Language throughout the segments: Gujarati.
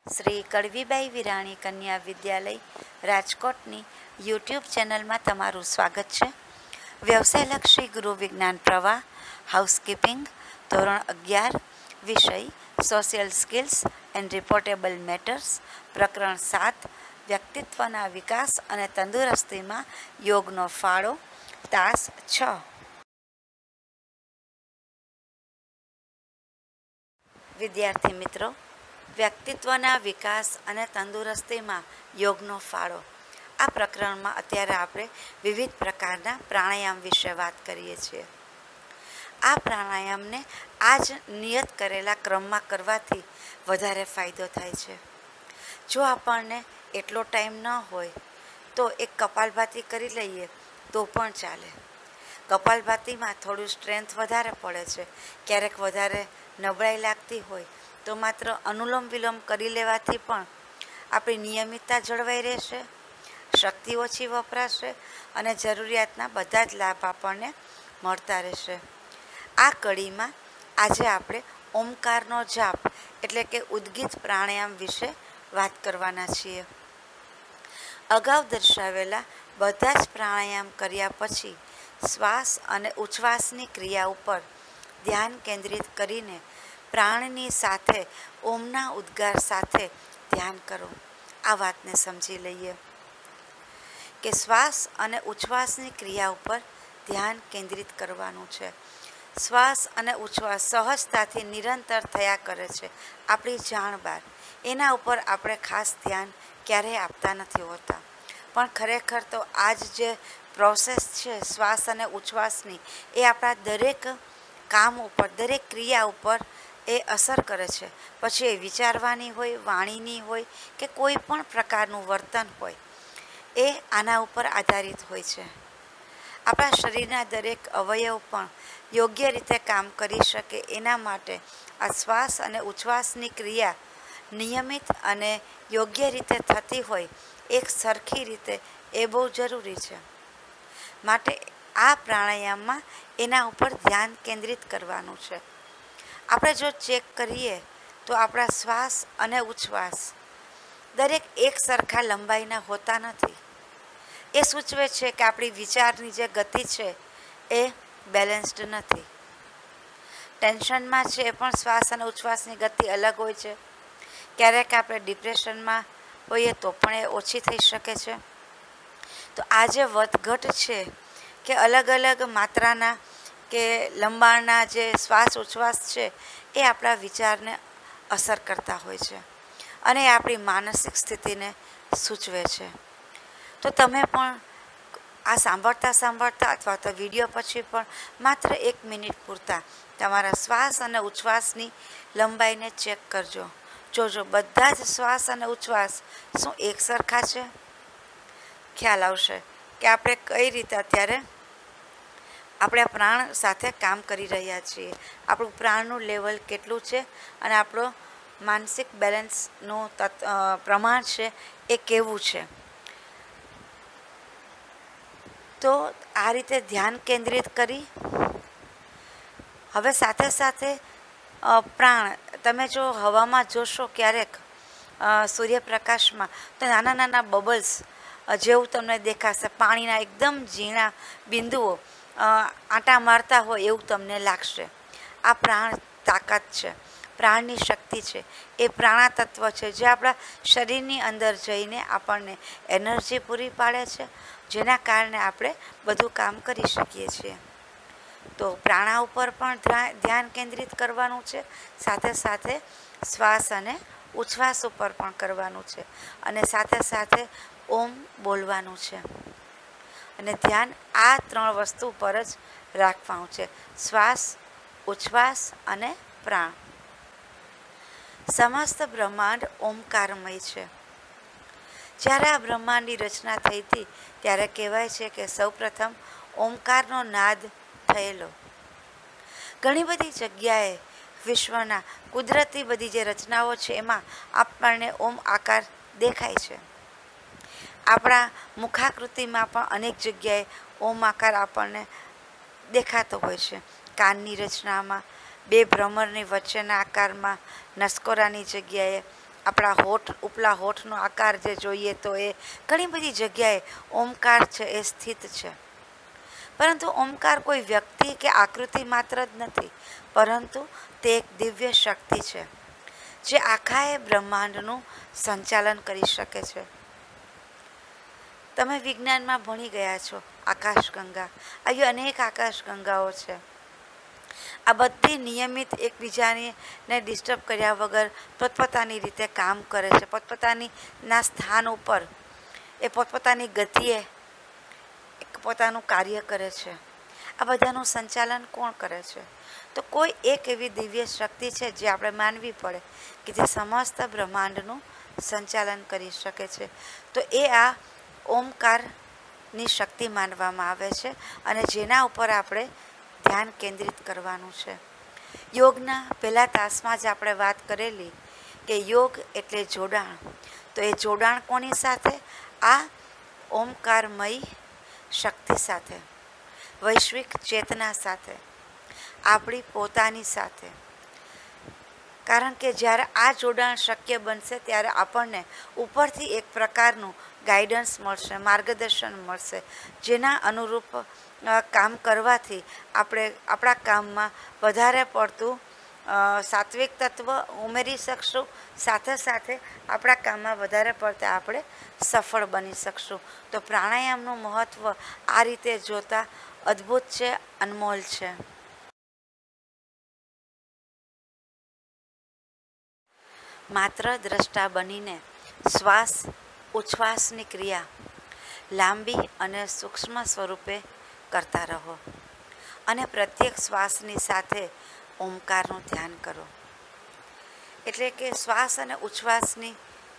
શ્રી કડવીબાઈ વિરાણી કન્યા વિદ્યાલય રાજકોટની યુટ્યુબ ચેનલમાં તમારું સ્વાગત છે. વ્યવસાયલક્ષી ગૃહ વિજ્ઞાન પ્રવાહ હાઉસકીપિંગ ધોરણ 11 વિષય સોશિયલ સ્કિલ્સ એન્ડ રિપોર્ટેબલ મેટર્સ પ્રકરણ 7 વ્યક્તિત્વના વિકાસ અને તંદુરસ્તીમાં યોગનો ફાળો તાસ 6. વિદ્યાર્થી મિત્રો, વ્યક્તિત્વના વિકાસ અને તંદુરસ્તીમાં યોગનો ફાળો આ પ્રકરણમાં અત્યારે આપણે વિવિધ પ્રકારના પ્રાણાયામ વિશે વાત કરીએ છીએ. આ પ્રાણાયામને આ જ નિયત કરેલા ક્રમમાં કરવાથી વધારે ફાયદો થાય છે. જો આપણને એટલો ટાઈમ ન હોય તો એક કપાલભાતિ કરી લઈએ તો પણ ચાલે. કપાલભાતિમાં થોડું સ્ટ્રેન્થ વધારે પડે છે. ક્યારેક વધારે નબળાઈ લાગતી હોય તો માત્ર અનુલોમ વિલોમ કરી લેવાથી પણ આપણી નિયમિતતા જળવાઈ રહેશે, શક્તિ ઓછી વપરાશે અને જરૂરિયાતના બધા જ લાભ આપણને મળતા રહેશે. આ કડીમાં આજે આપણે ઓમકારનો જાપ એટલે કે ઉદ્ગીત પ્રાણાયામ વિશે વાત કરવાના છીએ. અગાઉ દર્શાવેલા બધા જ પ્રાણાયામ કર્યા પછી શ્વાસ અને ઉચ્છ્વાસની ક્રિયા ઉપર ધ્યાન કેન્દ્રિત કરીને પ્રાણની સાથે ઓમના ઉદ્ગાર સાથે ધ્યાન કરો. આ વાતને સમજી લઈએ કે શ્વાસ અને ઉચ્છ્વાસની ક્રિયા ઉપર ધ્યાન કેન્દ્રિત કરવાનું છે. શ્વાસ અને ઉચ્છ્વાસ સહજતાથી નિરંતર થયા કરે છે આપણી જાણ બહાર. એના ઉપર આપણે ખાસ ધ્યાન ક્યારેય આપતા નથી હોતા, પણ ખરેખર તો આ જે પ્રોસેસ છે શ્વાસ અને ઉચ્છ્વાસની, એ આપણા દરેક કામ ઉપર, દરેક ક્રિયા ઉપર એ અસર કરે છે. પછી એ વિચારવાની હોય, વાણીની હોય કે કોઈ પણ પ્રકારનું વર્તન હોય, એ આના ઉપર આધારિત હોય છે. આપણા શરીરના દરેક અવયવ પણ યોગ્ય રીતે કામ કરી શકે એના માટે આ શ્વાસ અને ઉચ્છ્વાસની ક્રિયા નિયમિત અને યોગ્ય રીતે થતી હોય, એક સરખી રીતે, એ બહુ જરૂરી છે. માટે આ પ્રાણાયામમાં એના ઉપર ધ્યાન કેન્દ્રિત કરવાનું છે. આપણે જો ચેક કરીએ તો આપણા શ્વાસ અને ઉચ્છ્વાસ દરેક એક સરખા લંબાઈના હોતા નથી. એ સૂચવે છે કે આપણી વિચારની જે ગતિ છે એ બેલેન્સ્ડ નથી. ટેન્શનમાં છે એ પણ શ્વાસ અને ઉચ્છ્વાસની ગતિ અલગ હોય છે. ક્યારેક આપણે ડિપ્રેશનમાં હોઈએ તો પણ એ ઓછી થઈ શકે છે. તો આ જે વધઘટ છે કે અલગ અલગ માત્રાના કે લંબાણના જે શ્વાસ ઉચ્છ્વાસ છે એ આપણા વિચારને અસર કરતા હોય છે અને એ આપણી માનસિક સ્થિતિને સૂચવે છે. તો તમે પણ આ સાંભળતા અથવા તો વિડીયો પછી પણ માત્ર 1 મિનિટ પૂરતા તમારા શ્વાસ અને ઉચ્છ્વાસની લંબાઈને ચેક કરજો. જોજો બધા જ શ્વાસ અને ઉચ્છ્વાસ શું એક સરખા છે. ખ્યાલ આવશે કે આપણે કઈ રીતે અત્યારે આપણા પ્રાણ સાથે કામ કરી રહ્યા છીએ, આપણું પ્રાણનું લેવલ કેટલું છે અને આપણો માનસિક બેલેન્સનું પ્રમાણ છે એ કેવું છે. તો આ રીતે ધ્યાન કેન્દ્રિત કરી હવે સાથે સાથે પ્રાણ તમે જો હવામાં જોશો ક્યારેક સૂર્યપ્રકાશમાં, તો નાના નાના બબલ્સ જેવું તમને દેખાશે. પાણીના એકદમ ઝીણા બિંદુઓ આંટા મારતા હોય એવું તમને લાગશે. આ પ્રાણ તાકાત છે, પ્રાણની શક્તિ છે. એ પ્રાણા તત્વ છે જે આપણા શરીરની અંદર જઈને આપણને એનર્જી પૂરી પાડે છે, જેના કારણે આપણે બધું કામ કરી શકીએ છીએ. તો પ્રાણા ઉપર પણ ધ્યાન કેન્દ્રિત કરવાનું છે, સાથે સાથે શ્વાસ અને ઉચ્છ્વાસ ઉપર પણ કરવાનું છે અને સાથે સાથે ઓમ બોલવાનું છે. અને ધ્યાન આ 3 વસ્તુ પર જ રાખવાનું છે: શ્વાસ, ઉચ્છ્વાસ અને પ્રાણ. સમસ્ત બ્રહ્માંડ ઓમકારમય છે. જ્યારે આ બ્રહ્માંડની રચના થઈ હતી ત્યારે કહેવાય છે કે સૌપ્રથમ ઓમકારનો નાદ થયેલો. ઘણી બધી જગ્યાએ વિશ્વના કુદરતી બધી જે રચનાઓ છે એમાં આપણને ઓમ આકાર દેખાય છે. આપણા મુખાકૃતિમાં પણ અનેક જગ્યાએ ઓમ આકાર આપણને દેખાતો હોય છે. કાનની રચનામાં 2 ભ્રમરની વચ્ચેના આકારમાં, નસકોરાની જગ્યાએ આપણા હોઠ ઉપલા હોઠનો આકાર જે જોઈએ તો એ ઘણી બધી જગ્યાએ ઓમકાર છે એ સ્થિત છે. પરંતુ ઓમકાર કોઈ વ્યક્તિ કે આકૃતિ માત્ર જ નથી, પરંતુ તે એક દિવ્ય શક્તિ છે જે આખા એ બ્રહ્માંડનું સંચાલન કરી શકે છે. તમે વિજ્ઞાનમાં ભણી ગયા છો આકાશગંગા, આવી અનેક આકાશગંગાઓ છે. આ બધી નિયમિત એકબીજાને ડિસ્ટર્બ કર્યા વગર પોતપોતાની રીતે કામ કરે છે. પોતપોતાના સ્થાન ઉપર એ પોતપોતાની ગતિએ પોતાનું કાર્ય કરે છે. આ બધાનું સંચાલન કોણ કરે છે? તો કોઈ એક એવી દિવ્ય શક્તિ છે જે આપણે માનવી પડે કે જે સમસ્ત બ્રહ્માંડનું સંચાલન કરી શકે છે. તો એ આ ઓમકારની શક્તિ માનવામાં આવે છે અને જેના ઉપર આપણે ધ્યાન કેન્દ્રિત કરવાનું છે. યોગના પહેલા તાસમાં જ આપણે વાત કરેલી કે યોગ એટલે જોડાણ. તો એ જોડાણ કોની સાથે? આ ઓમકારમય શક્તિ સાથે, વૈશ્વિક ચેતના સાથે, આપણી પોતાની સાથે. કારણ કે જ્યારે આ જોડાણ શક્ય બનશે ત્યારે આપણને ઉપરથી એક પ્રકારનું ગાઈડન્સ મળશે, માર્ગદર્શન મળશે, જેના અનુરૂપ કામ કરવાથી આપણે આપણા કામમાં વધારે પડતું સાત્વિક તત્વ ઉમેરી શકશું. સાથે સાથે આપણા કામમાં વધારે પડતા આપણે સફળ બની શકશું. તો પ્રાણાયામનું મહત્ત્વ આ રીતે જોતા અદ્ભુત છે, અનમોલ છે. માત્ર દ્રષ્ટા બનીને શ્વાસ ઉચ્છ્વાસની ક્રિયા લાંબી અને સૂક્ષ્મ સ્વરૂપે કરતા રહો અને પ્રત્યેક શ્વાસની સાથે ઓમકારનું ધ્યાન કરો. એટલે કે શ્વાસ અને ઉચ્છ્વાસની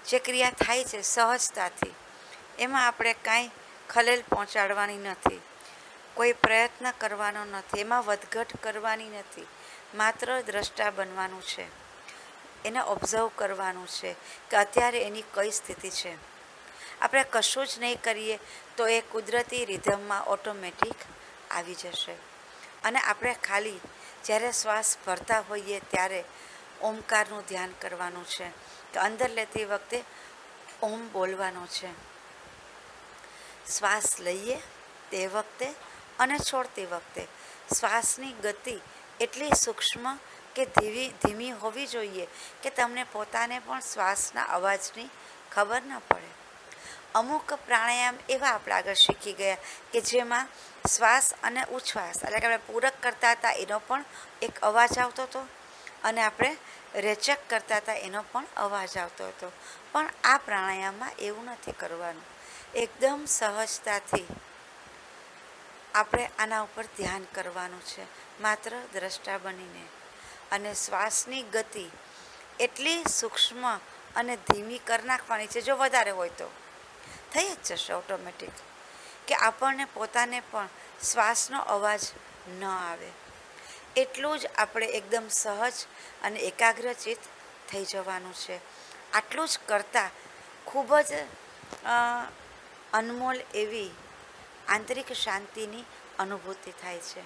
જે ક્રિયા થાય છે સહજતાથી, એમાં આપણે કાંઈ ખલેલ પહોંચાડવાની નથી, કોઈ પ્રયત્ન કરવાનો નથી, એમાં વધઘટ કરવાની નથી. માત્ર દ્રષ્ટા બનવાનું છે, એને ઓબ્ઝર્વ કરવાનું છે કે અત્યારે એની કઈ સ્થિતિ છે. આપણે કશું જ નહીં કરીએ તો એ કુદરતી રિધમમાં ઓટોમેટિક આવી જશે. અને આપણે ખાલી જ્યારે શ્વાસ ભરતા હોઈએ ત્યારે ઓમકારનું ધ્યાન કરવાનું છે. તો અંદર લેતી વખતે ઓમ બોલવાનો છે. શ્વાસ લઈએ તે વખતે અને છોડતી વખતે શ્વાસની ગતિ એટલી સૂક્ષ્મ કે ધીમી હોવી જોઈએ કે તમને પોતાને પણ શ્વાસના અવાજની ખબર ન પડે. અમુક પ્રાણાયામ એવા આપણે આગળ શીખી ગયા કે જેમાં શ્વાસ અને ઉચ્છ્વાસ એટલે કે આપણે પૂરક કરતા હતા એનો પણ એક અવાજ આવતો હતો અને આપણે રેચક કરતા હતા એનો પણ અવાજ આવતો હતો. પણ આ પ્રાણાયામમાં એવું નથી કરવાનું. એકદમ સહજતાથી આપણે આના ઉપર ધ્યાન કરવાનું છે, માત્ર દ્રષ્ટા બનીને. અને શ્વાસની ગતિ એટલી સૂક્ષ્મ અને ધીમી કરી નાખવાની છે, જો વધારે હોય તો થઈ જ જશે ઓટોમેટિક, કે આપણને પોતાને પણ શ્વાસનો અવાજ ન આવે. એટલું જ આપણે એકદમ સહજ અને એકાગ્રચિત થઈ જવાનું છે. આટલું જ કરતાં ખૂબ જ અનમોલ એવી આંતરિક શાંતિની અનુભૂતિ થાય છે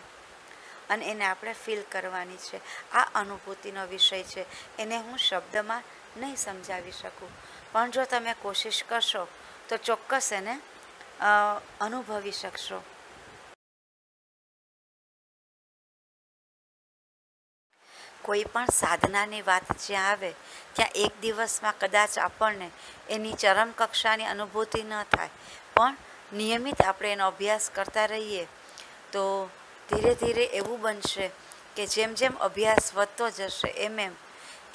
અને એને આપણે ફીલ કરવાની છે. આ અનુભૂતિનો વિષય છે, એને હું શબ્દમાં નહીં સમજાવી શકું, પણ જો તમે કોશિશ કરશો તો ચોક્કસ એને અનુભવી શકશો. કોઈ પણ સાધનાની વાત જ્યાં આવે ત્યાં એક દિવસમાં કદાચ આપણને એની ચરમ કક્ષાની અનુભૂતિ ન થાય, પણ નિયમિત આપણે એનો અભ્યાસ કરતા રહીએ તો ધીરે ધીરે એવું બનશે કે જેમ જેમ અભ્યાસ વધતો જશે એમ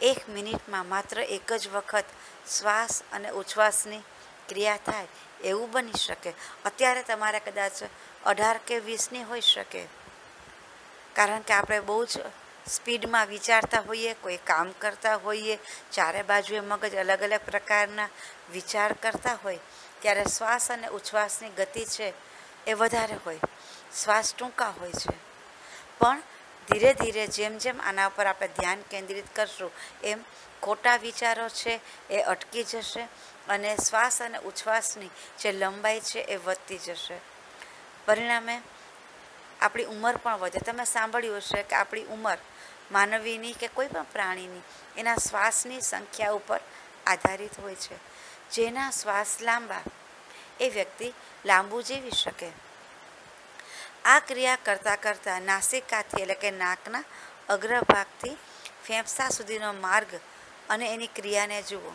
1 મિનિટમાં માત્ર એક જ વખત શ્વાસ અને ઉચ્છ્વાસની ક્રિયા થાય એવું બની શકે. અત્યારે તમારે કદાચ 18 કે 20ની હોઈ શકે, કારણ કે આપણે બહુ જ સ્પીડમાં વિચારતા હોઈએ, કોઈ કામ કરતા હોઈએ, ચારે બાજુએ મગજ અલગ અલગ પ્રકારના વિચાર કરતા હોય ત્યારે શ્વાસ અને ઉચ્છ્વાસની ગતિ છે એ વધારે હોય, શ્વાસ ટૂંકા હોય છે. પણ ધીરે ધીરે જેમ જેમ આના ઉપર આપણે ધ્યાન કેન્દ્રિત કરશું એમ ખોટા વિચારો છે એ અટકી જશે અને શ્વાસ અને ઉચ્છ્વાસની જે લંબાઈ છે એ વધતી જશે. પરિણામે આપણી ઉંમર પણ વધે. તમે સાંભળ્યું હશે કે આપણી ઉંમર માનવીની કે કોઈ પણ પ્રાણીની એના શ્વાસની સંખ્યા ઉપર આધારિત હોય છે. જેના શ્વાસ લાંબા એ વ્યક્તિ લાંબુ જીવી શકે. આ ક્રિયા કરતાં કરતાં નાસિકાથી એટલે કે નાકના અગ્રભાગથી ફેફસા સુધીનો માર્ગ અને એની ક્રિયાને જુઓ.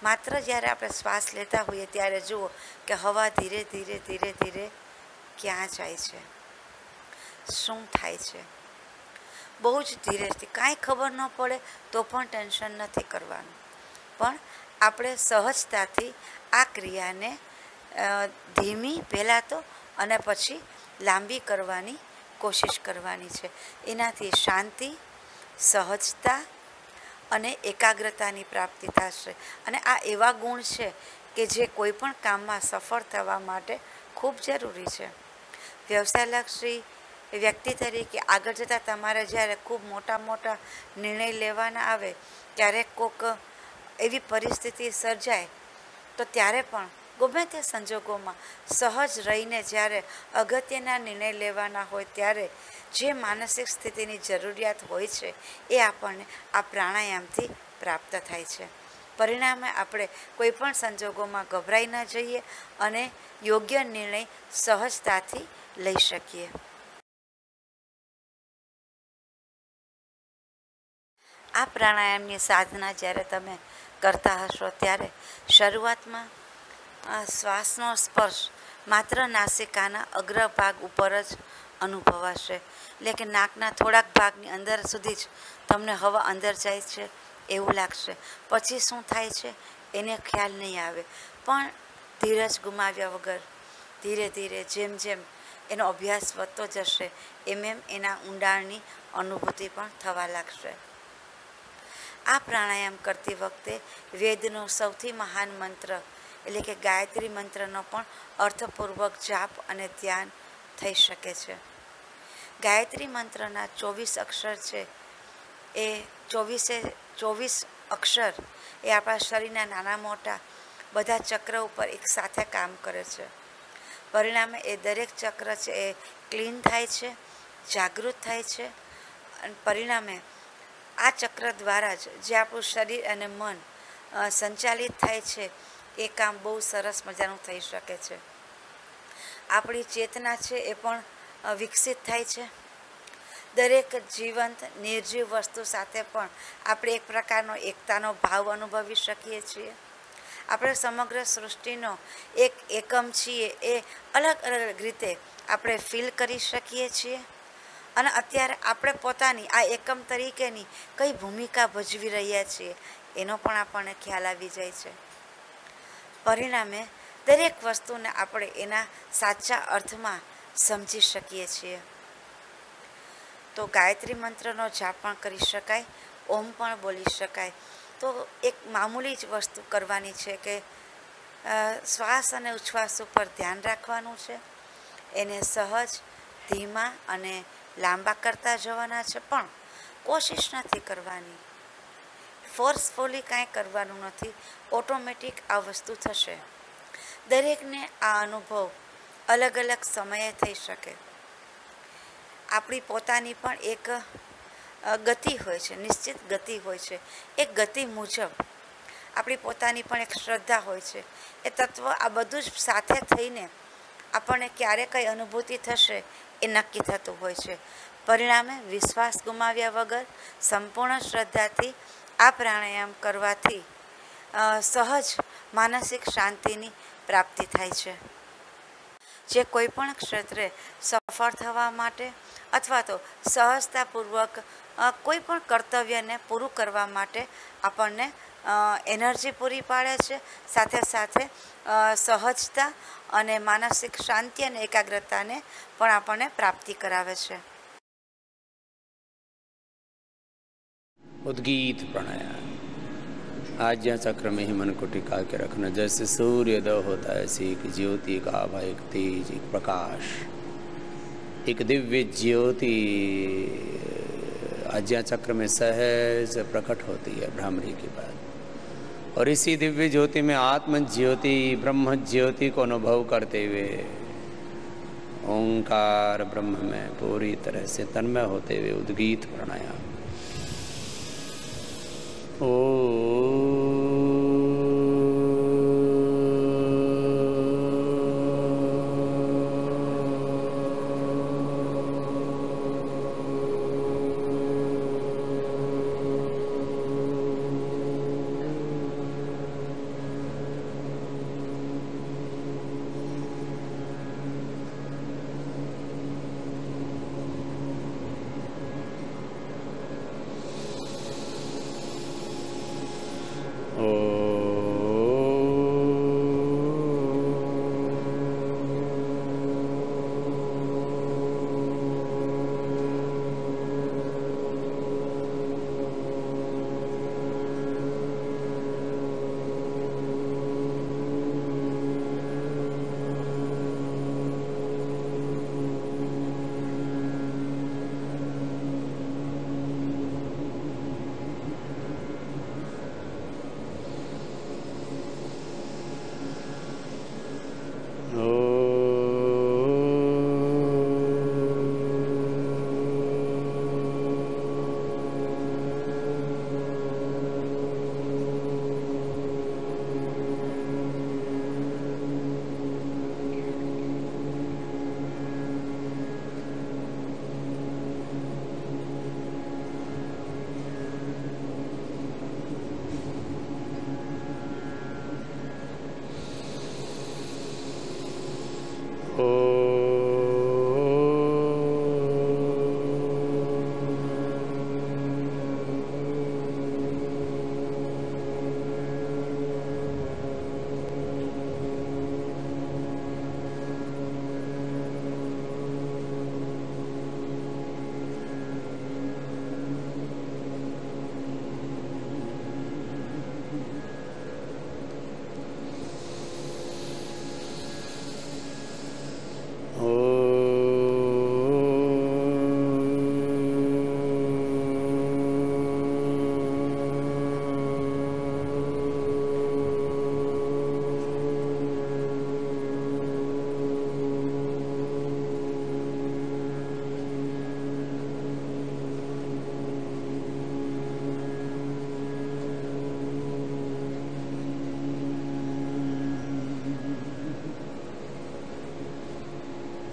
માત્ર જ્યારે આપણે શ્વાસ લેતા હોઈએ ત્યારે જુઓ કે હવા ધીરે ધીરે ધીરે ધીરે ક્યાં જાય છે, શું થાય છે. બહુ જ ધીરેથી, કાંઈ ખબર ન પડે તો પણ ટેન્શન નથી કરવાનું, પણ આપણે સહજતાથી આ ક્રિયાને ધીમી પહેલાં તો અને પછી લાંબી કરવાની કોશિશ કરવાની છે. એનાથી શાંતિ, સહજતા અને એકાગ્રતાની પ્રાપ્તિ થશે. અને આ એવા ગુણ છે કે જે કોઈ પણ કામમાં સફળ થવા માટે ખૂબ જરૂરી છે. વ્યવસાયલક્ષી વ્યક્તિ તરીકે આગળ જતાં તમારે જ્યારે ખૂબ મોટા મોટા નિર્ણય લેવાના આવે ત્યારે કોઈક એવી પરિસ્થિતિ સર્જાય તો ત્યારે પણ ગમે તે સંજોગોમાં સહજ રહીને જ્યારે અગત્યના નિર્ણય લેવાના હોય ત્યારે જે માનસિક સ્થિતિની જરૂરિયાત હોય છે એ આપણને આ પ્રાણાયામથી પ્રાપ્ત થાય છે. પરિણામે આપણે કોઈ પણ સંજોગોમાં ગભરાઈ ન જઈએ અને યોગ્ય નિર્ણય સહજતાથી લઈ શકીએ. આ પ્રાણાયામની સાધના જ્યારે તમે કરતા હશો ત્યારે શરૂઆતમાં શ્વાસનો સ્પર્શ માત્ર નાસિકાના અગ્રભાગ ઉપર જ અનુભવાશે. એટલે કે નાકના થોડાક ભાગની અંદર સુધી જ તમને હવા અંદર જાય છે એવું લાગશે. પછી શું થાય છે એને ખ્યાલ નહીં આવે. પણ ધીરજ ગુમાવ્યા વગર ધીરે ધીરે જેમ જેમ એનો અભ્યાસ વધતો જશે એમ એમ એના ઊંડાણની અનુભૂતિ પણ થવા લાગશે. આ પ્રાણાયામ કરતી વખતે વેદનો સૌથી મહાન મંત્ર એટલે કે ગાયત્રી મંત્રનો પણ અર્થપૂર્વક જાપ અને ધ્યાન થઈ શકે છે. ગાયત્રી મંત્રના 24 અક્ષર છે એ 24 અક્ષર એ આપણા શરીરના નાના મોટા બધા ચક્ર ઉપર એક સાથે કામ કરે છે. પરિણામે એ દરેક ચક્ર છે એ ક્લીન થાય છે, જાગૃત થાય છે. અને પરિણામે આ ચક્ર દ્વારા જ જે આપણું શરીર અને મન સંચાલિત થાય છે એ કામ બહુ સરસ મજાનું થઈ શકે છે. આપણી ચેતના છે એ પણ વિકસિત થાય છે. દરેક જીવંત નિર્જીવ વસ્તુ સાથે પણ આપણે એક પ્રકારનો એકતાનો ભાવ અનુભવી શકીએ છીએ. આપણે સમગ્ર સૃષ્ટિનો એક એકમ છીએ એ અલગ અલગ રીતે આપણે ફીલ કરી શકીએ છીએ. અને અત્યારે આપણે પોતાની આ એકમ તરીકેની કઈ ભૂમિકા ભજવી રહ્યા છીએ એનો પણ આપણને ખ્યાલ આવી જાય છે. પરિણામે દરેક વસ્તુને આપણે એના સાચા અર્થમાં સમજી શકીએ છીએ. તો ગાયત્રી મંત્રનો જાપ પણ કરી શકાય, ઓમ પણ બોલી શકાય. તો એક મામૂલી જ વસ્તુ કરવાની છે કે શ્વાસ અને ઉચ્છ્વાસ ઉપર ધ્યાન રાખવાનું છે. એને સહજ, ધીમા અને લાંબા કરતા જવાના છે, પણ કોશિશ નથી કરવાની. ફોર્સફુલી કાંઈ કરવાનું નથી. ઓટોમેટિક આ વસ્તુ થશે. દરેકને આ અનુભવ અલગ અલગ સમયે થઈ શકે. આપણી પોતાની પણ એક ગતિ હોય છે, નિશ્ચિત ગતિ હોય છે. એ ગતિ મુજબ આપણી પોતાની પણ એક શ્રદ્ધા હોય છે. એ તત્વ આ બધું જ સાથે થઈને આપણને ક્યારે કઈ અનુભૂતિ થશે એ નક્કી થતું હોય છે. પરિણામે વિશ્વાસ ગુમાવ્યા વગર સંપૂર્ણ શ્રદ્ધાથી આ પ્રાણાયામ કરવાથી સહજ માનસિક શાંતિની પ્રાપ્તિ થાય છે. જે કોઈ પણ ક્ષેત્રે સફળ થવા માટે અથવા તો સહજતાપૂર્વક કોઈ પણ કર્તવ્યને પૂરું કરવા માટે આપણને એનર્જી પૂરી પાડે છે. સાથે સાથે સહજતા અને માનસિક શાંતિ અને એકાગ્રતાને પણ આપણને પ્રાપ્તિ કરાવે છે. उद्गीत प्राणायाम आज्ञा चक्र में ही मन को टिका के रखना. जैसे सूर्योदय होता है ऐसी एक ज्योति का आभा, एक तेज, एक प्रकाश, एक दिव्य ज्योति आज्ञा चक्र में सहज प्रकट होती है भ्रामरी के बाद. और इसी दिव्य ज्योति में आत्म ज्योति, ब्रह्म ज्योति को अनुभव करते हुए ओंकार ब्रह्म में पूरी तरह से तन्मय होते हुए उद्गीत प्राणायाम. ओ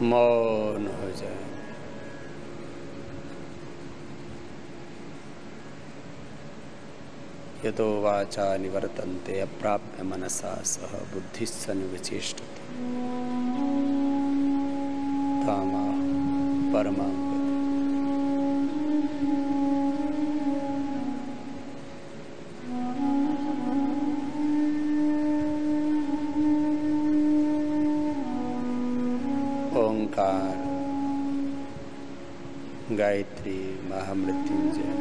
मौन हो जाए। यतो वाचा निवर्तन्ते अप्राप्य मनसा सह बुद्धिश्च निविचेष्टते तामा परमां गतिम्। ओंकार, गायत्री, महामृत्युंजय,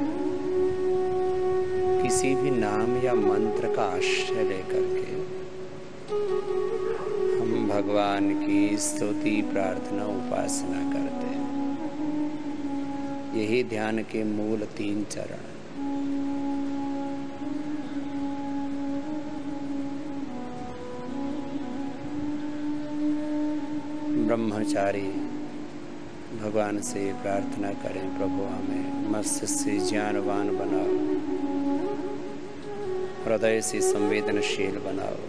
किसी भी नाम या मंत्र का आश्रय लेकर के हम भगवान की स्तुति, प्रार्थना, उपासना करते हैं। यही ध्यान के मूल 3 चरण। ब्रह्मचारी भगवान से प्रार्थना करें, प्रभु हमें मस्तिष्क से ज्ञानवान बनाओ, हृदय से संवेदनशील बनाओ,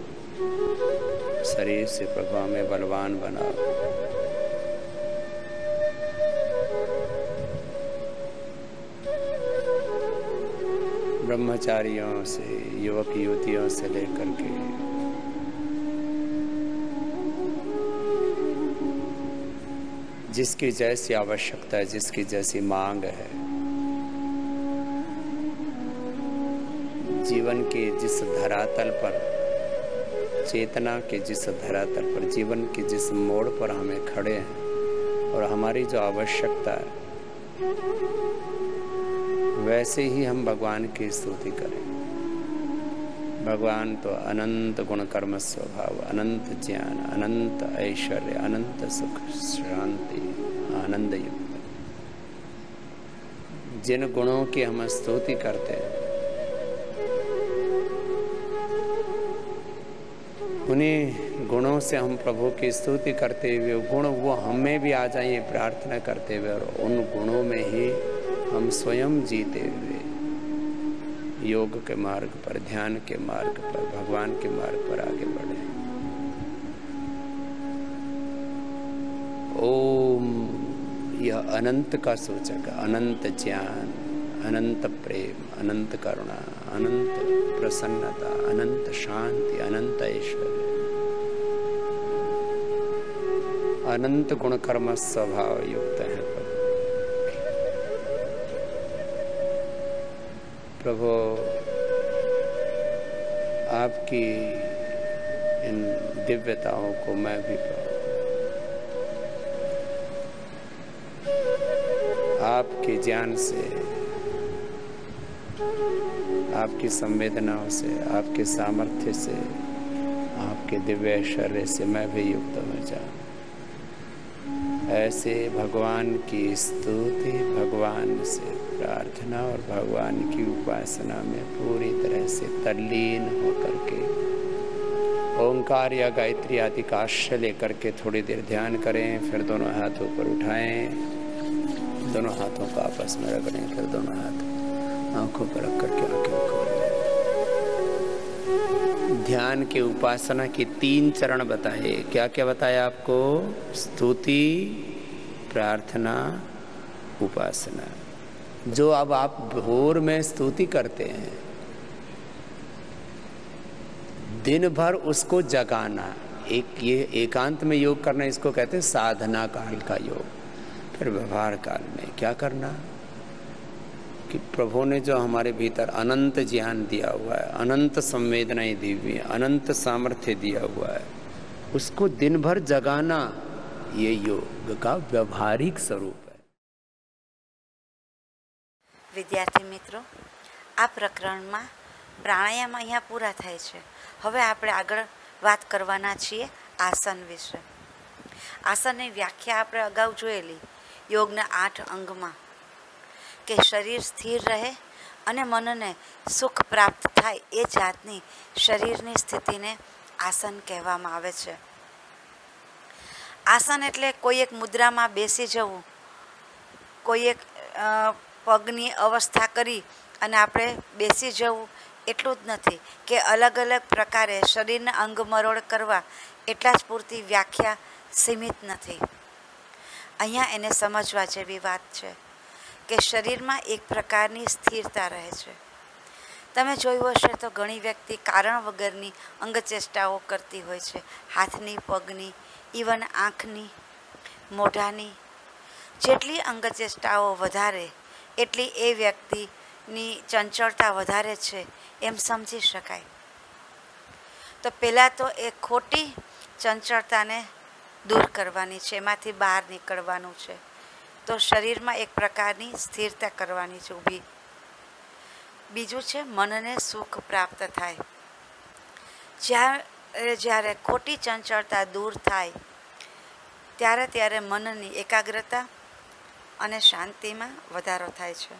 शरीर से प्रभु हमें बलवान बनाओ। ब्रह्मचारियों से, युवक युवतियों से लेकर के जिसकी जैसी आवश्यकता है, जिसकी जैसी मांग है, जीवन के जिस धरातल पर, चेतना के जिस धरातल पर, जीवन के जिस मोड़ पर हमें खड़े हैं और हमारी जो आवश्यकता है, वैसे ही हम भगवान की स्तुति करें। भगवान तो अनंत गुण कर्म स्वभाव, अनंत ज्ञान, अनंत ऐश्वर्य, अनंत सुख शांति, आनंद युक्त। जिन गुणों की हम स्तुति करते हैं, उन्हीं गुणों से हम प्रभु की स्तुति करते हुए गुण वो हमें भी आ जाए, प्रार्थना करते हुए, और उन गुणों में ही हम स्वयं जीते हुए योग के मार्ग पर, ध्यान के मार्ग पर, भगवान के मार्ग पर आगे बढ़े। ओम यह अनंत का सूचक, अनंत ज्ञान, अनंत प्रेम, अनंत करुणा, अनंत प्रसन्नता, अनंत शांति, अनंत ऐश्वर्य, अनंत गुण कर्म स्वभाव युक्त है। प्रभु आपकी इन दिव्यताओं को मैं भी पाऊं, आपके ज्ञान से, आपकी संवेदनाओं से, आपके सामर्थ्य से, आपके दिव्य ऐश्वर्य से मैं भी युक्त हो जाऊं। ऐसे भगवान की स्तुति, भगवान से प्रार्थना और भगवान की उपासना में पूरी तरह से तल्लीन होकर के ओंकार या गायत्री आदि का आश्रय लेकर के थोड़ी देर ध्यान करें। फिर दोनों हाथ ऊपर उठाएं, दोनों हाथों को आपस में रगड़ें, फिर दोनों हाथ आंखों पर रख करके आंखें खोलें। ध्यान के उपासना के 3 चरण बताए। क्या क्या बताया आपको? स्तुति, प्रार्थना, उपासना। जो अब आप भोर में स्तुति करते हैं, दिन भर उसको जगाना, एक ये एकांत में योग करना, इसको कहते हैं साधना काल का योग। फिर व्यवहार काल में क्या करना कि प्रभु ने जो हमारे भीतर अनंत ज्ञान दिया हुआ है, अनंत संवेदनाएं दी हुई है, अनंत सामर्थ्य दिया हुआ है, उसको दिन भर जगाना, ये योग का व्यवहारिक स्वरूप है। વિદ્યાર્થી મિત્રો, આ પ્રકરણમાં પ્રાણાયામ અહીંયા પૂરા થાય છે. હવે આપણે આગળ વાત કરવાના છીએ આસન વિશે. આસનની વ્યાખ્યા આપણે અગાઉ જોયેલી યોગના 8 અંગમાં, કે શરીર સ્થિર રહે અને મનને સુખ પ્રાપ્ત થાય એ જાતની શરીરની સ્થિતિને આસન કહેવામાં આવે છે. આસન એટલે કોઈ એક મુદ્રામાં બેસી જવું, કોઈ એક પગની અવસ્થા કરી અને આપણે બેસી જવું એટલું જ નથી, કે અલગ અલગ પ્રકારે શરીરના અંગ મરોડ કરવા એટલા જ પૂરતી વ્યાખ્યા સીમિત નથી. અહીંયા એને સમજવા જેવી વાત છે કે શરીરમાં એક પ્રકારની સ્થિરતા રહે છે. તમે જોયું હશે તો ઘણી વ્યક્તિ કારણ વગરની અંગચેષ્ટાઓ કરતી હોય છે, હાથની, પગની, ઇવન આંખની, મોઢાની. જેટલી અંગચેષ્ટાઓ વધારે એટલી એ વ્યક્તિની ચંચળતા વધારે છે એમ સમજી શકાય. તો પહેલાં તો એ ખોટી ચંચળતાને દૂર કરવાની છે, એમાંથી બહાર નીકળવાનું છે. તો શરીરમાં એક પ્રકારની સ્થિરતા કરવાની છે ઊભી. બીજું છે મનને સુખ પ્રાપ્ત થાય. જ્યારે ખોટી ચંચળતા દૂર થાય ત્યારે મનની એકાગ્રતા અને શાંતિમાં વધારો થાય છે.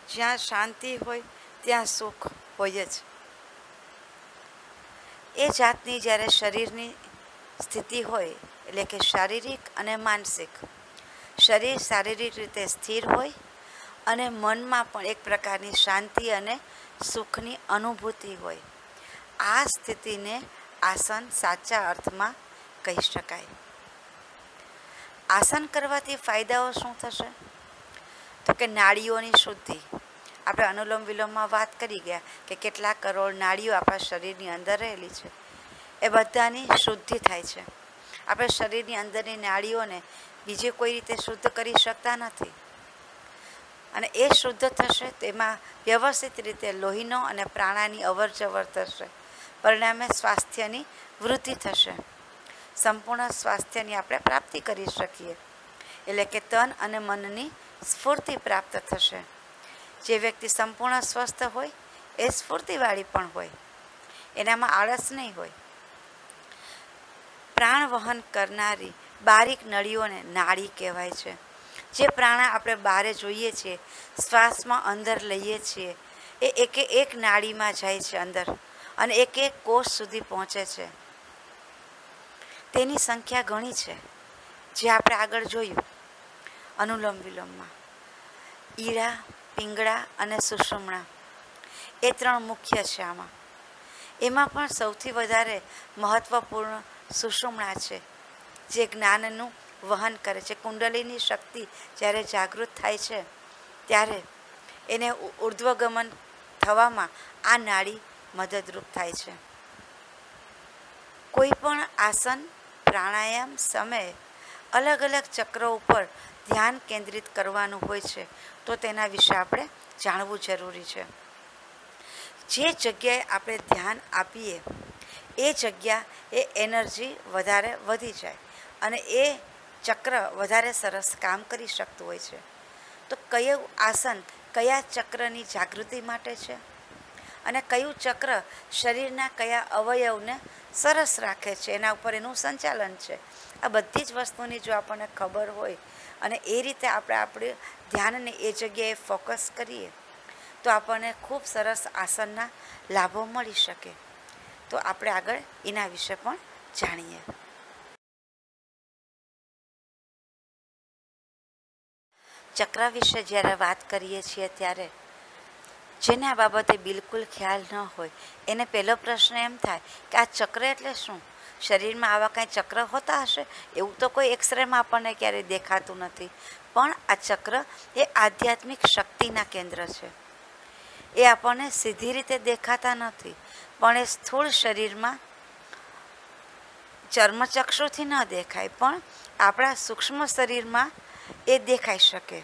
જ્યાં શાંતિ હોય ત્યાં સુખ હોય જ. એ જાતની જ્યારે શરીરની સ્થિતિ હોય, એટલે કે શારીરિક અને માનસિક, શરીર શારીરિક રીતે સ્થિર હોય અને મનમાં પણ એક પ્રકારની શાંતિ અને સુખની અનુભૂતિ હોય, આ સ્થિતિને આસન સાચા અર્થમાં કહી શકાય. આસન કરવાથી ફાયદાઓ શું થશે? તો કે નાડીઓની શુદ્ધિ. આપણે અનુલોમ વિલોમમાં વાત કરી ગયા કે કેટલા કરોડ નાડીઓ આપણા શરીરની અંદર રહેલી છે, એ બધાની શુદ્ધિ થાય છે. આપણે શરીરની અંદરની નાડીઓને બીજી કોઈ રીતે શુદ્ધ કરી શકતા નથી, અને એ શુદ્ધ થશે તેમાં વ્યવસ્થિત રીતે લોહીનો અને પ્રાણાની અવર જવર થશે. પરિણામે સ્વાસ્થ્યની વૃદ્ધિ થશે. સંપૂર્ણ સ્વાસ્થ્યની આપણે પ્રાપ્તિ કરી શકીએ, એટલે કે તન અને મનની સ્ફૂર્તિ પ્રાપ્ત થશે. જે વ્યક્તિ સંપૂર્ણ સ્વસ્થ હોય એ સ્ફૂર્તિવાળી પણ હોય, એનામાં આળસ નહીં હોય. પ્રાણ વહન કરનારી બારીક નળીઓને નાડી કહેવાય છે. જે પ્રાણા આપણે બહારે જોઈએ છીએ, શ્વાસમાં અંદર લઈએ છીએ, એ એકે એક નાડીમાં જાય છે અંદર, અને એક એક કોષ સુધી પહોંચે છે. તેની સંખ્યા ઘણી છે, જે આપણે આગળ જોયું અનુલોમ વિલોમમાં. ઈડા, પિંગળા અને સુષુમ્ણા એ 3 મુખ્ય છે આમાં. એમાં પણ સૌથી વધારે મહત્ત્વપૂર્ણ સુષુમ્ણા છે, જે જ્ઞાનનું વહન કરે છે. કુંડલીની શક્તિ જ્યારે જાગૃત થાય છે ત્યારે એને ઉર્ધ્વગમન થવામાં આ નાડી મદદરૂપ થાય છે. કોઈ પણ આસન, પ્રાણાયામ સમયે અલગ અલગ ચક્રો ઉપર ધ્યાન કેન્દ્રિત કરવાનું હોય છે, તો તેના વિશે આપણે જાણવું જરૂરી છે. જે જગ્યાએ આપણે ધ્યાન આપીએ એ જગ્યા એ એનર્જી વધારે વધી જાય અને એ ચક્ર વધારે સરસ કામ કરી શકતું હોય છે. તો કયું આસન કયા ચક્રની જાગૃતિ માટે છે અને કયું ચક્ર શરીરના કયા અવયવને સરસ રાખે છે એના ઉપર એનું સંચાલન છે. આ બધી જ વસ્તુની જો આપણને ખબર હોય અને એ રીતે આપણે ધ્યાનને એ જગ્યાએ ફોકસ કરીએ તો આપણને ખૂબ સરસ આસનના લાભો મળી શકે. તો આપણે આગળ એના વિશે પણ જાણીએ. ચક્ર વિશે જ્યારે વાત કરીએ છીએ ત્યારે જેને આ બાબતે બિલકુલ ખ્યાલ ન હોય એને પહેલો પ્રશ્ન એમ થાય કે આ ચક્ર એટલે શું? શરીરમાં આવા કાંઈ ચક્ર હોતા હશે? એવું તો કોઈ એક્સરેમાં આપણને ક્યારેય દેખાતું નથી. પણ આ ચક્ર એ આધ્યાત્મિક શક્તિના કેન્દ્ર છે. એ આપણને સીધી રીતે દેખાતા નથી, પણ એ સ્થૂળ શરીરમાં ચર્મચક્ષુથી ન દેખાય પણ આપણા સૂક્ષ્મ શરીરમાં એ દેખાઈ શકે.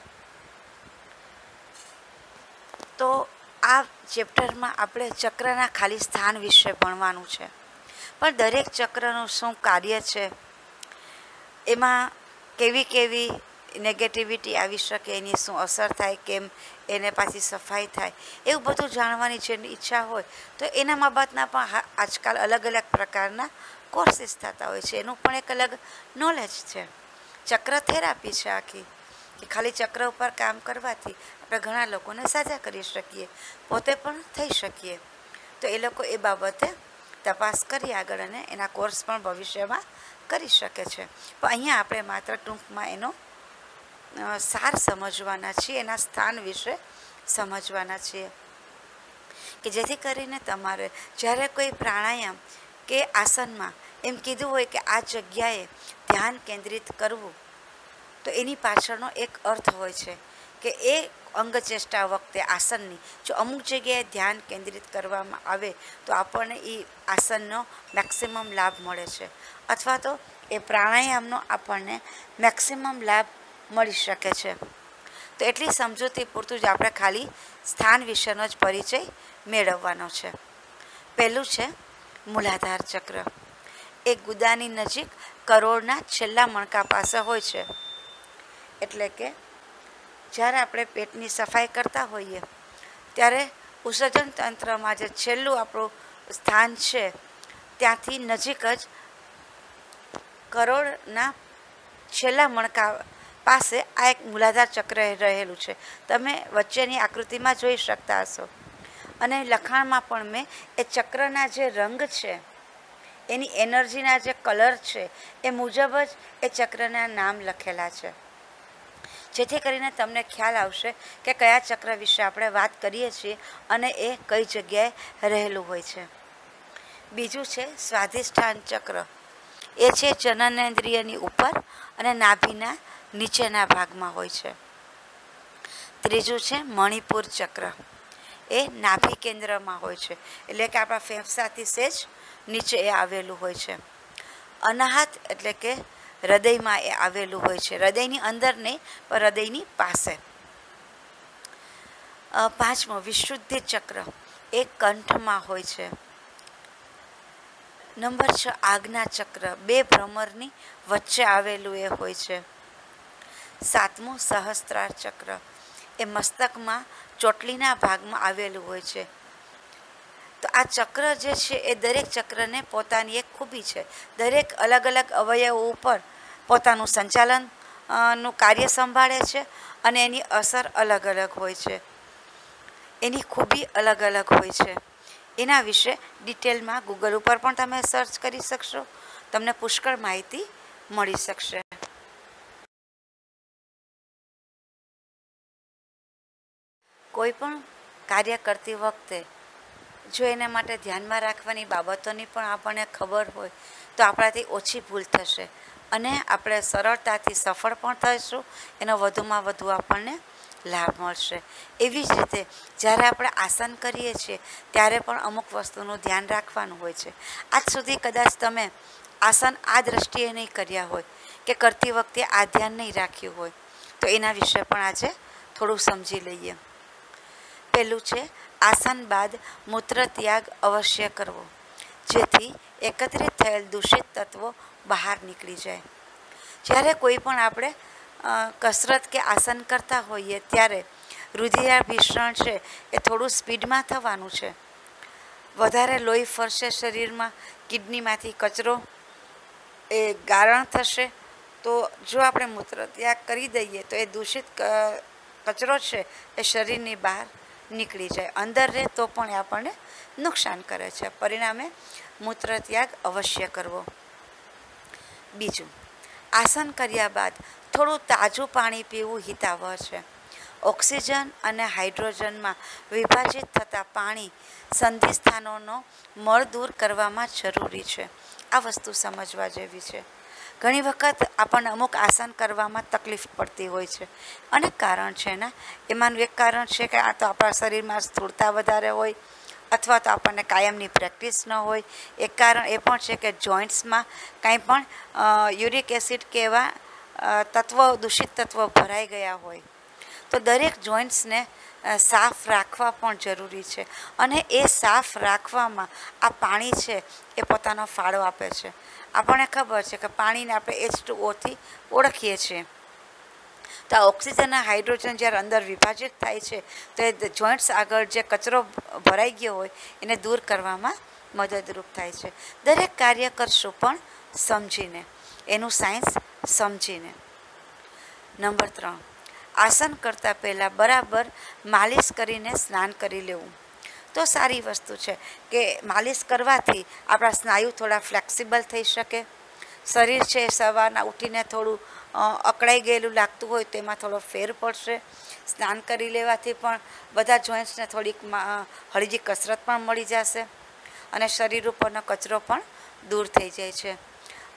તો આ ચેપ્ટરમાં આપણે ચક્રના ખાલી સ્થાન વિશે ભણવાનું છે, પણ દરેક ચક્રનું શું કાર્ય છે, એમાં કેવી કેવી નેગેટિવિટી આવી શકે, એની શું અસર થાય, કેમ એને પાછી સફાઈ થાય, એવું બધું જાણવાની જેની ઈચ્છા હોય તો એના બાબતના પણ આજકાલ અલગ અલગ પ્રકારના કોર્સીસ થતા હોય છે. એનું પણ એક અલગ નોલેજ છે. ચક્ર થેરાપી છે આખી, કે ખાલી ચક્ર ઉપર કામ કરવાથી આપણે ઘણા લોકોને સાજા કરી શકીએ, પોતે પણ થઈ શકીએ. તો એ લોકો એ બાબતે તપાસ કરી આગળ અને એના કોર્સ પણ ભવિષ્યમાં કરી શકે છે. પણ અહીંયા આપણે માત્ર ટૂંકમાં એનો સાર સમજવાના છીએ, એના સ્થાન વિશે સમજવાના છીએ, કે જેથી કરીને તમારે જ્યારે કોઈ પ્રાણાયામ કે આસનમાં એમ કીધું હોય કે આ જગ્યાએ ધ્યાન કેન્દ્રિત કરવું, તો એની પાછળનો એક અર્થ હોય છે કે એ અંગચેષ્ટા વખતે આસનની જો અમુક જગ્યાએ ધ્યાન કેન્દ્રિત કરવામાં આવે તો આપણને એ આસનનો મેક્સિમમ લાભ મળે છે, અથવા તો એ પ્રાણાયામનો આપણને મેક્સિમમ લાભ મળી શકે છે. તો એટલી સમજૂતી પૂરતું જ આપણે ખાલી સ્થાન વિશેનો જ પરિચય મેળવવાનો છે. પહેલું છે મૂલાધાર ચક્ર. એ ગુદાની નજીક કરોડના છેલ્લા મણકા પાસે હોય છે. એટલે કે જ્યારે આપણે પેટની સફાઈ કરતા હોઈએ ત્યારે ઉત્સર્જન તંત્રમાં જે છેલ્લું આપણું સ્થાન છે ત્યાંથી નજીક જ કરોડના છેલ્લા મણકા પાસે આ એક મૂલાધાર ચક્ર રહેલું છે. તમે વચ્ચેની આકૃતિમાં જોઈ શકતા હશો, અને લખાણમાં પણ મેં એ ચક્રના જે રંગ છે, એની એનર્જીના જે કલર છે એ મુજબ જ એ ચક્રના નામ લખેલા છે, જેથી કરીને તમને ખ્યાલ આવશે કે કયા ચક્ર વિશે આપણે વાત કરીએ છીએ અને એ કઈ જગ્યાએ રહેલું હોય છે. બીજું છે સ્વાધિષ્ઠાન ચક્ર. એ છે જનનેન્દ્રિયની ઉપર અને નાભીના નીચેના ભાગમાં હોય છે. ત્રીજું છે મણિપુર ચક્ર. એ નાભી કેન્દ્રમાં હોય છે, એટલે કે આપણા ફેફસાથી સેજ નીચે એ આવેલું હોય છે. અનાહત એટલે કે હૃદયમાં એ આવેલું હોય છે, હૃદયની અંદર નહીં પણ હૃદયની પાસે. પાંચમો વિશુદ્ધિ ચક્ર. એ કંઠમાં હોય છે. નંબર 6 આજ્ઞા ચક્ર. બે ભ્રમરની વચ્ચે આવેલું એ હોય છે. સાતમું સહસ્ત્રાર ચક્ર. એ મસ્તકમાં ચોટલીના ભાગમાં આવેલું હોય છે. તો આ ચક્ર જે છે એ દરેક ચક્રને પોતાની એક ખૂબી છે. દરેક અલગ અલગ અવયવો ઉપર પોતાનું સંચાલન નું કાર્ય સંભાળે છે અને એની અસર અલગ અલગ હોય છે, એની ખૂબી અલગ અલગ હોય છે. એના વિશે ડિટેલમાં ગૂગલ ઉપર પણ તમે સર્ચ કરી શકશો, તમને પુષ્કળ માહિતી મળી શકશે. કોઈ પણ કાર્ય કરતી વખતે જો એના માટે ધ્યાનમાં રાખવાની બાબતોની પણ આપણને ખબર હોય તો આપણાથી ઓછી ભૂલ થશે અને આપણે સરળતાથી સફળ પણ થઈશું, એનો વધુમાં વધુ આપણને લાભ મળશે. એવી જ રીતે જ્યારે આપણે આસન કરીએ છીએ ત્યારે પણ અમુક વસ્તુનું ધ્યાન રાખવાનું હોય છે. આજ સુધી કદાચ તમે આસન આ દ્રષ્ટિએ નહીં કર્યા હોય કે કરતી વખતે આ ધ્યાન નહીં રાખ્યું હોય, તો એના વિશે પણ આજે થોડું સમજી લઈએ. પહેલું છે આસન બાદ મૂત્ર ત્યાગ અવશ્ય કરવો, જેથી એકત્રિત થયેલ દૂષિત તત્વો બહાર નીકળી જાય. જ્યારે કોઈ પણ આપણે કસરત કે આસન કરતા હોઈએ ત્યારે રુધિરાભિસરણ છે એ થોડું સ્પીડમાં થવાનું છે. વધારે લોહી ફરશે શરીરમાં, કિડનીમાંથી કચરો એ ગારણ થશે. તો જો આપણે મૂત્ર ત્યાગ કરી દઈએ તો એ દૂષિત કચરો છે એ શરીરની બહાર નીકળી જાય. અંદર રહે તો પણ એ આપણને નુકસાન કરે છે. પરિણામે મૂત્ર ત્યાગ અવશ્ય કરવો. બીજું, આસન કર્યા બાદ થોડું તાજું પાણી પીવું હિતાવહ છે. ઓક્સિજન અને હાઇડ્રોજનમાં વિભાજિત થતા પાણી સંધિ સ્થાનોનો મળ દૂર કરવામાં જરૂરી છે. આ વસ્તુ સમજવા જેવી છે. ઘણી વખત આપણને અમુક આસન કરવામાં તકલીફ પડતી હોય છે. અનેક કારણ છે એના. એમાંનું એક કારણ છે કે આ તો આપણા શરીરમાં સ્થૂળતા વધારે હોય, અથવા તો આપણને કાયમની પ્રેક્ટિસ ન હોય. એક કારણ એ પણ છે કે જોઈન્ટ્સમાં કાંઈ પણ યુરિક એસિડ કે એવા દૂષિત તત્વો ભરાઈ ગયા હોય. તો દરેક જોઈન્ટ્સને સાફ રાખવા પણ જરૂરી છે. અને એ સાફ રાખવામાં આ પાણી છે એ પોતાનો ફાળો આપે છે. આપણને ખબર છે કે પાણીને આપણે H2O ઓળખીએ છીએ. તો આ ઓક્સિજન અને હાઇડ્રોજન જ્યારે અંદર વિભાજિત થાય છે તો એ જોઈન્ટ્સ આગળ જે કચરો ભરાઈ ગયો હોય એને દૂર કરવામાં મદદરૂપ થાય છે. દરેક કાર્ય કરશું પણ સમજીને, એનું સાયન્સ સમજીને. નંબર 3, આસન કરતાં પહેલાં બરાબર માલિશ કરીને સ્નાન કરી લેવું. તો સારી વસ્તુ છે કે માલિશ કરવાથી આપણા સ્નાયુ થોડા ફ્લેક્સિબલ થઈ શકે. શરીર છે સવારના ઉઠીને થોડું અકળાઈ ગયેલું લાગતું હોય તો એમાં થોડો ફેર પડશે. સ્નાન કરી લેવાથી પણ બધા જોઈન્ટ્સને થોડીક હળવી કસરત પણ મળી જશે અને શરીર ઉપરનો કચરો પણ દૂર થઈ જાય છે.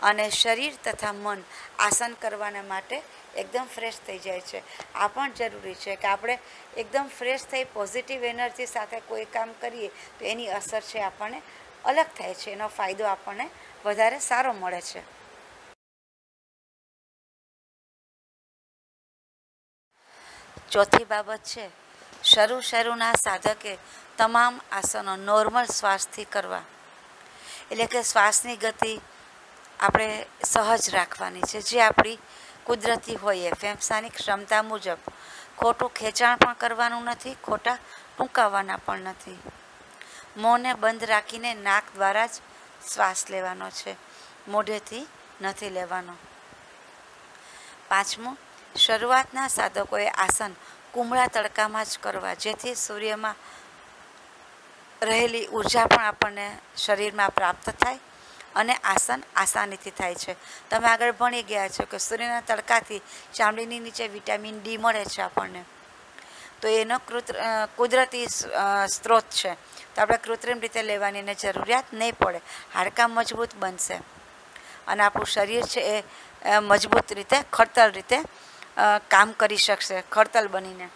અને શરીર તથા મન આસન કરવાના માટે એકદમ ફ્રેશ થઈ જાય છે. આ પણ જરૂરી છે કે આપણે એકદમ ફ્રેશ થઈ પોઝિટિવ એનર્જી સાથે કોઈ કામ કરીએ તો એની અસર છે આપણને અલગ થાય છે. એનો ફાયદો આપણને વધારે સારો મળે છે. ચોથી બાબત છે, શરૂના સાધકે તમામ આસનો નોર્મલ શ્વાસથી કરવા. એટલે કે શ્વાસની ગતિ આપણે સહજ રાખવાની છે, જે આપણી કુદરતી હોય ફેફસાની ક્ષમતા મુજબ. ખોટું ખેંચાણ પણ કરવાનું નથી, ખોટા ટૂંકાવવાના પણ નથી. મોંને બંધ રાખીને નાક દ્વારા જ શ્વાસ લેવાનો છે, મોઢેથી નથી લેવાનો. 5મું, શરૂઆતના સાધકોએ આસન કુમળા તડકામાં જ કરવા, જેથી સૂર્યમાં રહેલી ઉર્જા પણ આપણને શરીરમાં પ્રાપ્ત થાય અને આસન આસાનીથી થાય છે. તમે આગળ ભણી ગયા છો કે સૂર્યના તડકાથી ચામડીની નીચે વિટામિન ડી મળે છે આપણને. તો એનો કુદરતી સ્ત્રોત છે. તો આપણે કૃત્રિમ રીતે લેવાની એને જરૂરિયાત નહીં પડે. હાડકાં મજબૂત બનશે અને આપણું શરીર છે એ મજબૂત રીતે ખડતલ રીતે કામ કરી શકશે, ખડતલ બનીને.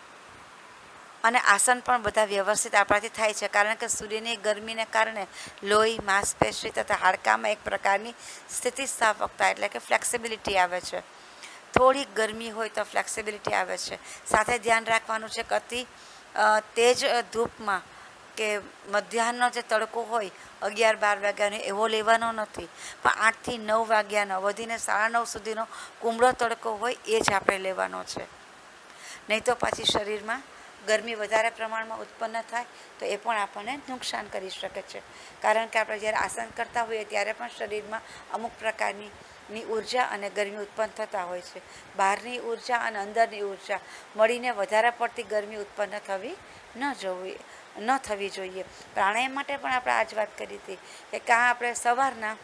અને આસન પણ બધા વ્યવસ્થિત આપણાથી થાય છે, કારણ કે સૂર્યની ગરમીને કારણે લોહી, માંસપેશી તથા હાડકામાં એક પ્રકારની સ્થિતિસ્થાપકતા એટલે કે ફ્લેક્સિબિલિટી આવે છે. થોડીક ગરમી હોય તો ફ્લેક્સિબિલિટી આવે છે. સાથે ધ્યાન રાખવાનું છે કે અતિ તેજ ધૂપમાં કે મધ્યાહનનો જે તડકો હોય 11-12 વાગ્યાનો એવો લેવાનો નથી, પણ 8 થી 9 વાગ્યાનો વધીને 9:30 સુધીનો કુમળો તડકો હોય એ જ આપણે લેવાનો છે. નહીં તો પાછી શરીરમાં ગરમી વધારે પ્રમાણમાં ઉત્પન્ન થાય તો એ પણ આપણને નુકસાન કરી શકે છે. કારણ કે આપણે જ્યારે આસન કરતા હોઈએ ત્યારે પણ શરીરમાં અમુક પ્રકારની ઉર્જા અને ગરમી ઉત્પન્ન થતા હોય છે. બહારની ઉર્જા અને અંદરની ઉર્જા મળીને વધારે પડતી ગરમી ઉત્પન્ન ન થવી જોઈએ. પ્રાણાયામ માટે પણ આપણે આ જ વાત કરી હતી કે કાં આપણે સવારના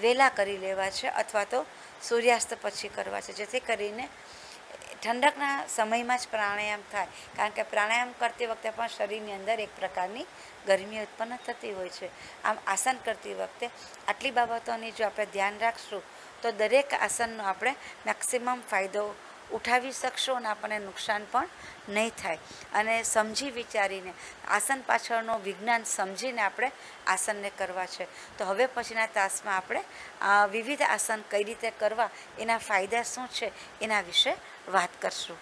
વહેલા કરી લેવા છે અથવા તો સૂર્યાસ્ત પછી કરવા છે, જેથી કરીને ઠંડકના સમયમાં જ પ્રાણાયામ થાય. કારણ કે પ્રાણાયામ કરતી વખતે પણ શરીરની અંદર એક પ્રકારની ગરમી ઉત્પન્ન થતી હોય છે. આમ આસન કરતી વખતે આટલી બાબતોની જો આપણે ધ્યાન રાખશું તો દરેક આસનનો આપણે મેક્સિમમ ફાયદો ઉઠાવી શકશું અને આપણને નુકસાન પણ નહીં થાય. અને સમજી વિચારીને આસન પાછળનું વિજ્ઞાન સમજીને આપણે આસનને કરવા છે. તો હવે પછીના તાસમાં આપણે વિવિધ આસન કઈ રીતે કરવા, એના ફાયદા શું છે એના વિશે વાત કરશું.